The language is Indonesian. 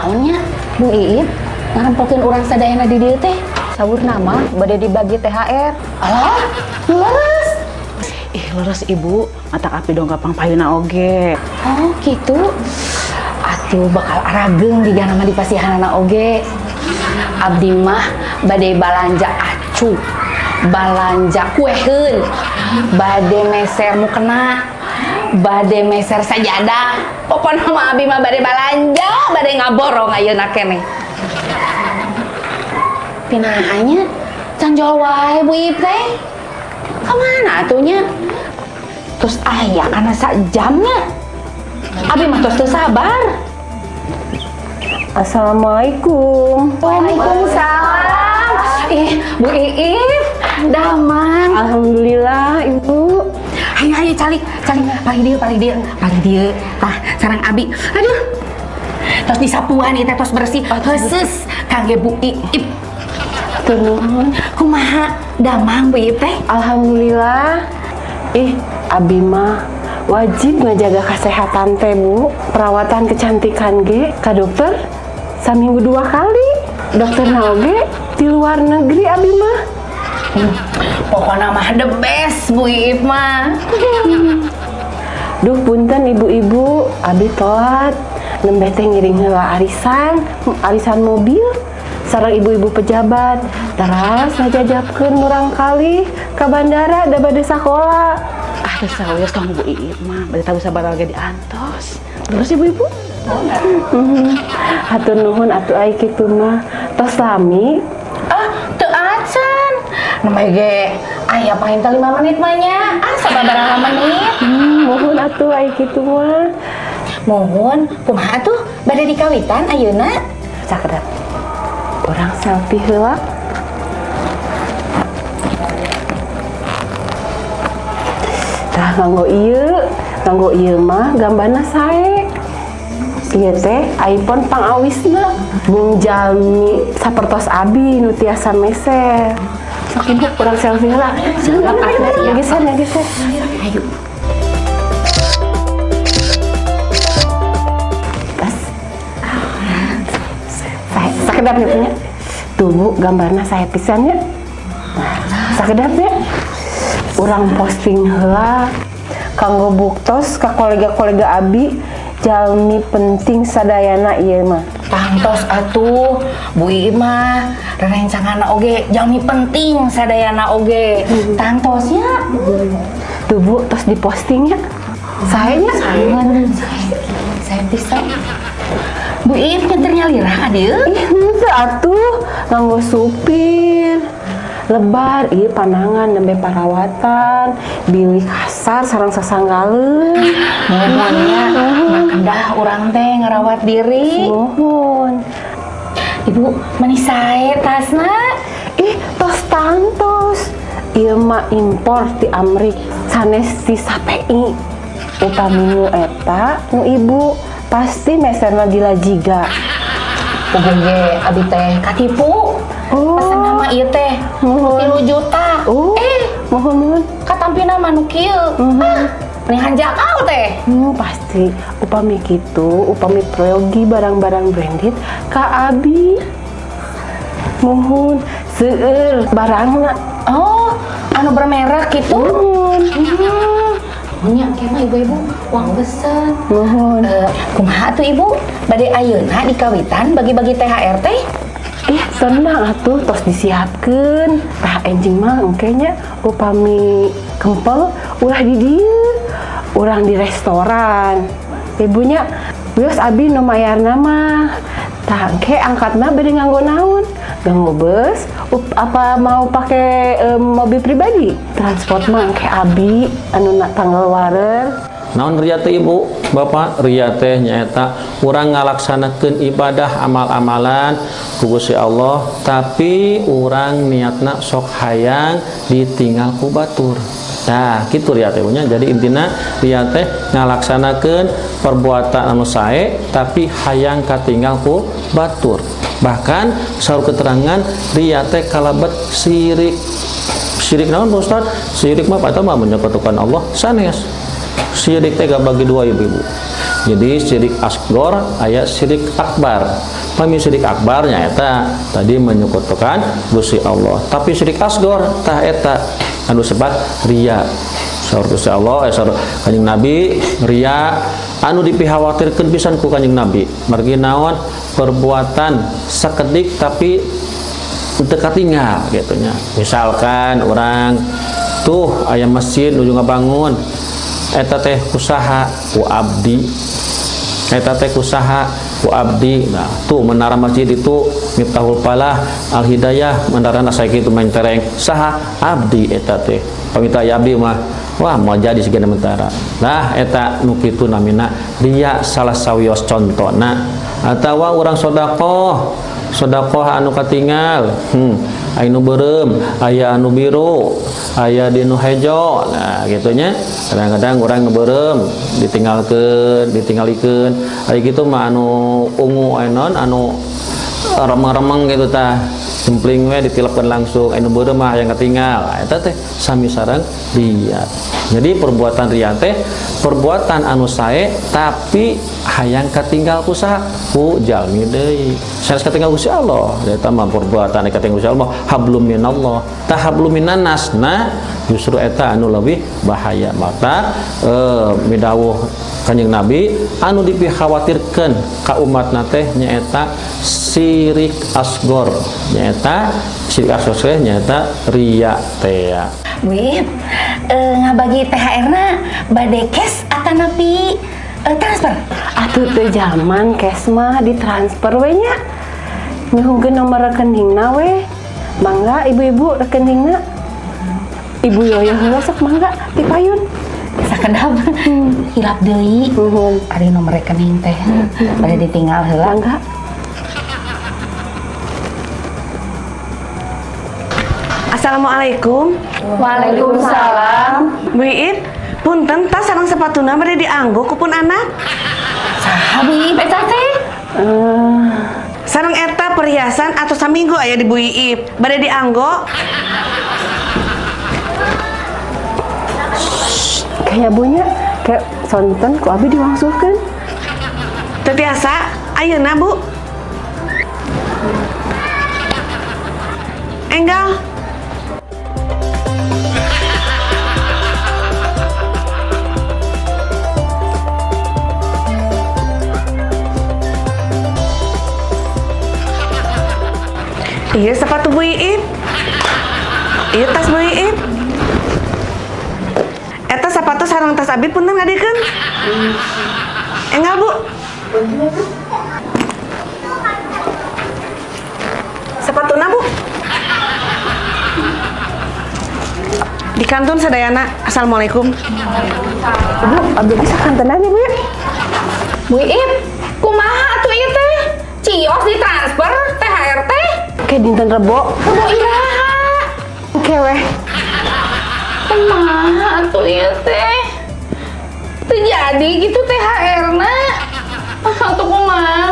Naonnya Bu Iip ngarampokeun urang sadayana di dieu teh. Saburna mah bade dibagi THR. Alah, nu leres. Ih, leres Ibu, matak api dongkap pangpayuna oge. Oh, gitu. Atuh bakal arageung di nama di pasihanana oge. Abdi mah bade balanja acu, balanja kueheun, bade meser mukena, bade meser sajadah. Pokona mah abdi mah bade balanja, bade ngaborong ayeuna keneh. Pinaanya can jual wae Bu Iip teh. Kamana atunya? Terus aya kana sajamnya. Abi mah tos teu sabar. Assalamualaikum. Waalaikumsalam. Bu Iip, damang. Alhamdulillah Ibu. Ayo calik, pari dia. Tah, sareng Abi. Aduh. Tos disapuan ieu teh tos bersih. Heuseus kangge Bu Iip. Nuhun. Kumaha damang Bu Iip teh? Alhamdulillah. Abi mah wajib ngejaga kesehatan teh Bu. Perawatan kecantikan ge ka dokter saminggu 2 kali. Dokter oge di luar negeri Abi mah. Pokoknya mah the best Bu Iip mah. Duh punten ibu-ibu, Abi telat. Nembe teh ngiring heula arisan mobil. Sareng ibu-ibu pejabat, teras ngajajabkeun murang kali ke bandara da bade sakola. Ah, sawios kang Bu Iip mah, bade tahu sabar lagi diantos. Terus Ibu-ibu? Hatur nuhun atuh ai kitu mah. Tos lami. Teu acan. Nembe ge aya paling 5 menit mah nya. Sababaraha menit? Mohon atuh ai kitu mah. Mohon, kumaha tuh bade dikawitan ayeuna? Sakedap. Orang selfie heula. Tah nganggo ieu mah gambarna sae. Ieu teh iPhone pangawisna. Bung jalmi sapertos Abi nu tiasa meser. Sok Ibu urang selfie heula. Geser. Ayo. Sakedap ya punya. Tuh Bu, gambarnya saya pisannya. Nah, sakedap ya. Urang posting heula kanggo buktos ka kolega-kolega Abi jalmi penting sadayana ieu mah. Tangtos atuh Bu Iip mah rerencangana oge jalmi penting sadayana oge. Tangtosnya. Tuh Bu, tos dipostingnya. Saenya. Saya bisa. Bu Iip nyetirnya lirah ka dieu? Henteu atuh nganggo supir. Lebar ieu panangan nembe parawatan, bilik kasar sareng sasanggaleun. Mohonnya makedah urang teh ngarawat diri. Mohon. Ibu meni sae tasna? Tos tantos. Ieu mah impor ti Amrik sanes ti SAPI. Upami nu eta nu Ibu pasti meserna dilajiga. Ugung ge abi teh katipu. Pesen nama ieu teh 3 juta. Mohon. Katampina mah nu kieu. Mendingan jakal teh. Pasti upami kitu, upami proyogi barang-barang branded ka Abi. Mohon seueur barangna. Oh, anu bermerek gitu. Nya kemah ibu-ibu uang besen. Mohon. Kumaha tuh Ibu? Bade ayeuna dikawitan bagi-bagi THR teh? Senang atuh tos disiapkeun. Tah enjing mah engke nya upami kempel ulah di dieu. Urang di restoran. Ibunya geus Abi nu mayarna mah. Tah engke angkatna bade nganggo naon? Nganggo bus apa mau pakai mobil pribadi? Transport mah engke Abi anu tanggal warer. Naon ria teh Ibu, Bapak? Ria teh nyaeta urang ngalaksanakeun ibadah amal-amalan ku Gusti Allah, tapi urang niatna sok hayang ditinggal ku batur. Nah, kitu ria teh nya. Jadi intina ria teh ngalaksanakeun perbuatan anu sae tapi hayang katinggal ku batur. Bahkan saur keterangan ria teh kalebet syirik. Syirik naon Ustaz? Syirik mah eta mah menyekutukan Allah sanes. Syirik teh bagi dua ibu-ibu. Jadi syirik asgor aya syirik akbar. Pami syirik akbar nyaeta tadi menyekutukan Gusti Allah. Tapi syirik asgor tah eta anu sebat riya. Saur Gusti Allah saur Kanjeng Nabi riya anu dipikhawatirkeun pisan ku Kanjeng Nabi. Margi naon perbuatan sakedik tapi teu katinggal gitu nya. Misalkan orang tuh aya masjid nuju ngabangun eta teh usaha ku abdi, eta teh usaha ku abdi. Nah tuh menara masjid itu Miftahul Falah Al Hidayah menara saiki itu main tereng saha abdi eta teh pamita abdi mah wah mau jadi segala mentara. Nah eta nu kitu namina riya salah sawios contona. Atawa urang sedekah anu katinggal anu beureum aya anu biru aya di nu hejo. Nah gitunya kadang-kadang urang nu beureum ditinggalikeun ari kitu mah anu ungu enon anu remeng-remeng gitu tah cempling we ditilepkeun langsung anu beureum mah yang katinggal. Eta teh sami sareng riya. Jadi perbuatan riya teh perbuatan anu sae tapi hayang katinggal ku saha ku jalmi deui. Sanes katinggal Gusti Allah. Eta mah perbuatan katinggal Gusti Allah hablum minallah. Tah hablum minannas nah justru eta anu leuwih bahaya. Maka midawuh Kanjeng Nabi anu dipikhawatirkeun ka umatna teh nyaeta syirik asgor. Nyaeta syirik asgor nyaeta riya teh. Bu Iip, ngabagi THR-na bade cash atau napi transfer? Atuh teu zaman cash mah ditransfer we nya. Nyuhungkeun nomor rekeningna we. Mangga ibu-ibu rekeningna. Ibu Yoyo heula sok mangga ti payun. Sakedap hilap deui. Ari nomor rekening teh bade ditinggal heula. Mangga. Assalamualaikum. Waalaikumsalam. Bu Iip, punten tas sareng sepatuna bade dianggo ku pun anak. Saha Bu Iip eta teh? Sareng eta perhiasan atau saminggu aya di Bu Iip bade dianggo. Kayak bunya kayak sonten ku abi diwangsulkeun. Teu tiasa ayeuna Bu. Enggal. Iya sepatu Bu Iip. Iya tas Bu Iip. Eta sepatu sareng tas abi punten ngadikeun. Enggak Bu. Sepatuna Bu. Di kantun sadayana. Assalamualaikum. Bu, abi bisa kantenan ya, Bu ya? Bu Iip, kumaha atuh ieu teh? Cios ditransfer THR teh? Kayak dinten Rebo. Kudu iraha. Keweh. Kumaha atuh ieu teh? Teu jadi gitu THR-na. Atuh kumaha?